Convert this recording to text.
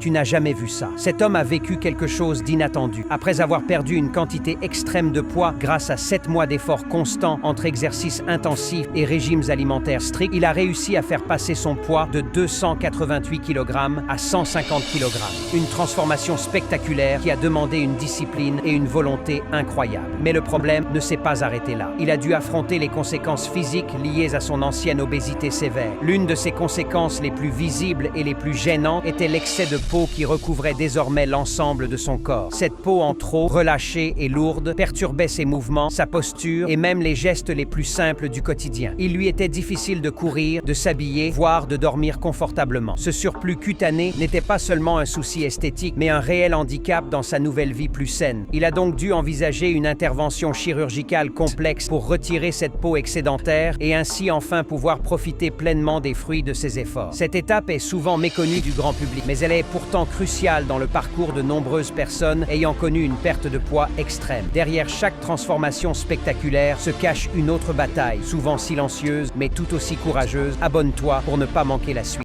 Tu n'as jamais vu ça. Cet homme a vécu quelque chose d'inattendu. Après avoir perdu une quantité extrême de poids grâce à 7 mois d'efforts constants entre exercices intensifs et régimes alimentaires stricts, il a réussi à faire passer son poids de 288 kg à 150 kg. Une transformation spectaculaire qui a demandé une discipline et une volonté incroyables. Mais le problème ne s'est pas arrêté là. Il a dû affronter les conséquences physiques liées à son ancienne obésité sévère. L'une de ses conséquences les plus visibles et les plus gênantes était l'excès de peau qui recouvrait désormais l'ensemble de son corps. Cette peau en trop, relâchée et lourde, perturbait ses mouvements, sa posture et même les gestes les plus simples du quotidien. Il lui était difficile de courir, de s'habiller, voire de dormir confortablement. Ce surplus cutané n'était pas seulement un souci esthétique, mais un réel handicap dans sa nouvelle vie plus saine. Il a donc dû envisager une intervention chirurgicale complexe pour retirer cette peau excédentaire et ainsi enfin pouvoir profiter pleinement des fruits de ses efforts. Cette étape est souvent méconnue du grand public, mais elle est pourtant cruciale dans le parcours de nombreuses personnes ayant connu une perte de poids extrême. Derrière chaque transformation spectaculaire se cache une autre bataille, souvent silencieuse, mais tout aussi courageuse. Abonne-toi pour ne pas manquer la suite.